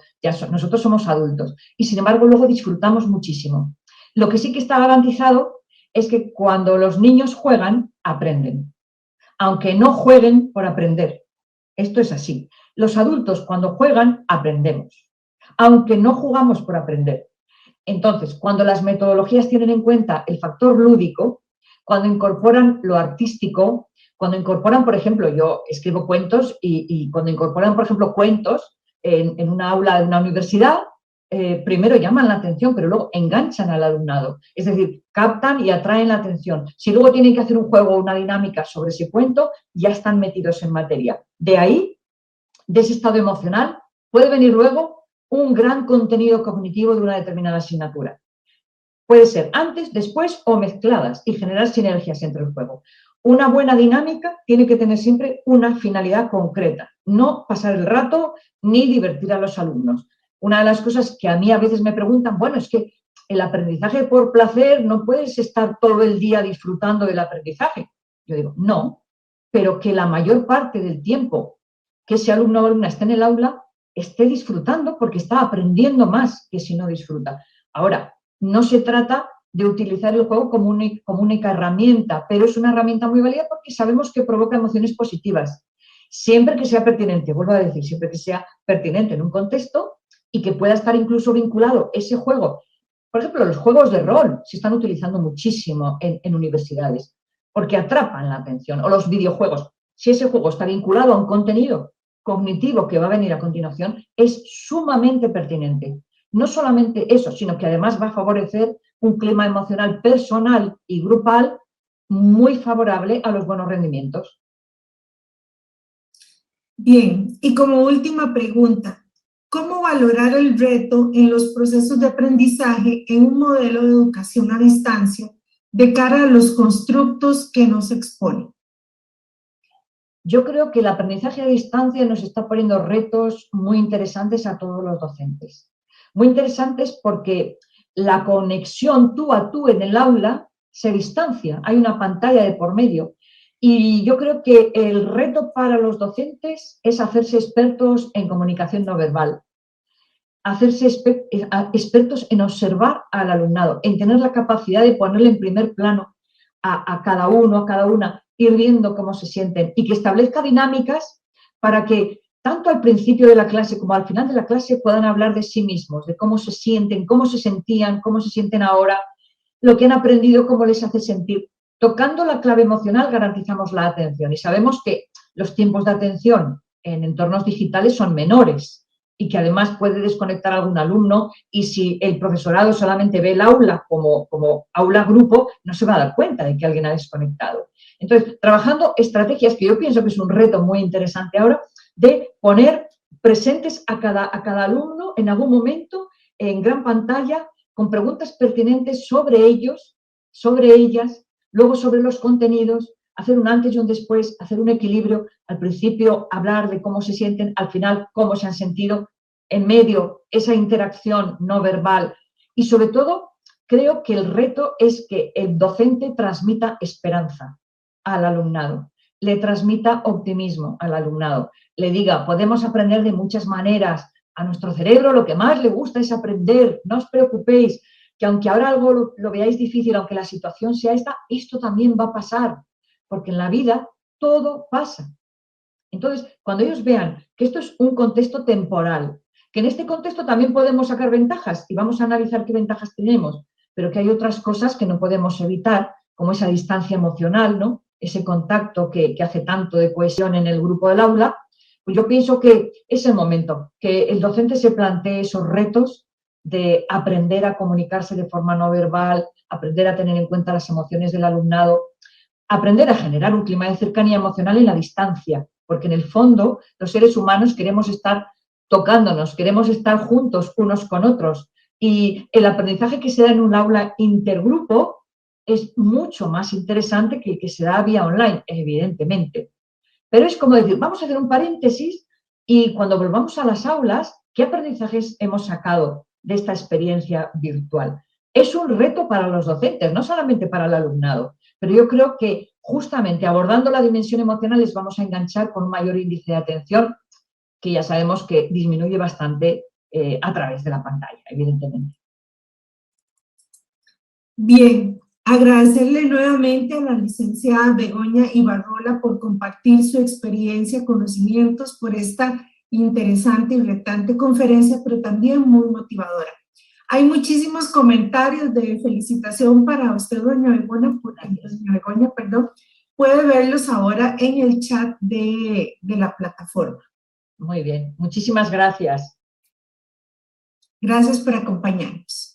nosotros somos adultos. Y sin embargo, luego disfrutamos muchísimo. Lo que sí que está garantizado es que cuando los niños juegan, aprenden, aunque no jueguen por aprender. Esto es así. Los adultos, cuando juegan, aprendemos, aunque no jugamos por aprender. Entonces, cuando las metodologías tienen en cuenta el factor lúdico, cuando incorporan lo artístico, cuando incorporan, por ejemplo, yo escribo cuentos y cuando incorporan, por ejemplo, cuentos en una aula de una universidad, primero llaman la atención, pero luego enganchan al alumnado. Es decir, captan y atraen la atención. Si luego tienen que hacer un juego o una dinámica sobre ese cuento, ya están metidos en materia. De ahí, de ese estado emocional, puede venir luego un gran contenido cognitivo de una determinada asignatura. Puede ser antes, después o mezcladas y generar sinergias entre el juego. Una buena dinámica tiene que tener siempre una finalidad concreta, no pasar el rato ni divertir a los alumnos. Una de las cosas que a mí a veces me preguntan, bueno, es que el aprendizaje por placer, no puedes estar todo el día disfrutando del aprendizaje. Yo digo, no, pero que la mayor parte del tiempo que ese alumno o alumna esté en el aula esté disfrutando porque está aprendiendo más que si no disfruta. Ahora, no se trata de utilizar el juego como única herramienta, pero es una herramienta muy válida porque sabemos que provoca emociones positivas. Siempre que sea pertinente, vuelvo a decir, siempre que sea pertinente en un contexto y que pueda estar incluso vinculado ese juego. Por ejemplo, los juegos de rol se están utilizando muchísimo en universidades porque atrapan la atención. O los videojuegos. Si ese juego está vinculado a un contenido cognitivo que va a venir a continuación, es sumamente pertinente. No solamente eso, sino que además va a favorecer un clima emocional personal y grupal muy favorable a los buenos rendimientos. Bien, y como última pregunta, ¿cómo valorar el reto en los procesos de aprendizaje en un modelo de educación a distancia de cara a los constructos que nos exponen? Yo creo que el aprendizaje a distancia nos está poniendo retos muy interesantes a todos los docentes. Muy interesantes porque la conexión tú a tú en el aula se distancia, hay una pantalla de por medio. Y yo creo que el reto para los docentes es hacerse expertos en comunicación no verbal, hacerse expertos en observar al alumnado, en tener la capacidad de ponerle en primer plano a cada uno, a cada una, ir viendo cómo se sienten y que establezca dinámicas para que tanto al principio de la clase como al final de la clase puedan hablar de sí mismos, de cómo se sienten, cómo se sentían, cómo se sienten ahora. lo que han aprendido, cómo les hace sentir. Tocando la clave emocional garantizamos la atención y sabemos que los tiempos de atención en entornos digitales son menores y que además puede desconectar a algún alumno y si el profesorado solamente ve el aula como aula grupo, no se va a dar cuenta de que alguien ha desconectado. Entonces, trabajando estrategias que yo pienso que es un reto muy interesante ahora, de poner presentes a cada alumno en algún momento en gran pantalla con preguntas pertinentes sobre ellos, sobre ellas, luego sobre los contenidos, hacer un antes y un después, hacer un equilibrio, al principio hablar de cómo se sienten, al final cómo se han sentido, en medio esa interacción no verbal y sobre todo creo que el reto es que el docente transmita esperanza al alumnado, le transmita optimismo al alumnado, le diga podemos aprender de muchas maneras, a nuestro cerebro lo que más le gusta es aprender, no os preocupéis, que aunque ahora algo lo veáis difícil, aunque la situación sea esta, esto también va a pasar, porque en la vida todo pasa. Entonces, cuando ellos vean que esto es un contexto temporal, que en este contexto también podemos sacar ventajas y vamos a analizar qué ventajas tenemos, pero que hay otras cosas que no podemos evitar, como esa distancia emocional, ¿no? Ese contacto que hace tanto de cohesión en el grupo del aula, pues yo pienso que es el momento que el docente se plantee esos retos de aprender a comunicarse de forma no verbal, aprender a tener en cuenta las emociones del alumnado, aprender a generar un clima de cercanía emocional en la distancia, porque en el fondo los seres humanos queremos estar tocándonos, queremos estar juntos unos con otros y el aprendizaje que se da en un aula intergrupo es mucho más interesante que el que se da vía online, evidentemente. Pero es como decir, vamos a hacer un paréntesis y cuando volvamos a las aulas, ¿qué aprendizajes hemos sacado de esta experiencia virtual? Es un reto para los docentes, no solamente para el alumnado, pero yo creo que justamente abordando la dimensión emocional les vamos a enganchar con un mayor índice de atención que ya sabemos que disminuye bastante a través de la pantalla, evidentemente. Bien, agradecerle nuevamente a la licenciada Begoña Ibarrola por compartir su experiencia, conocimientos, por esta interesante y retante conferencia, pero también muy motivadora. Hay muchísimos comentarios de felicitación para usted, doña Begoña, perdón. Puede verlos ahora en el chat de la plataforma. Muy bien, muchísimas gracias. Gracias por acompañarnos.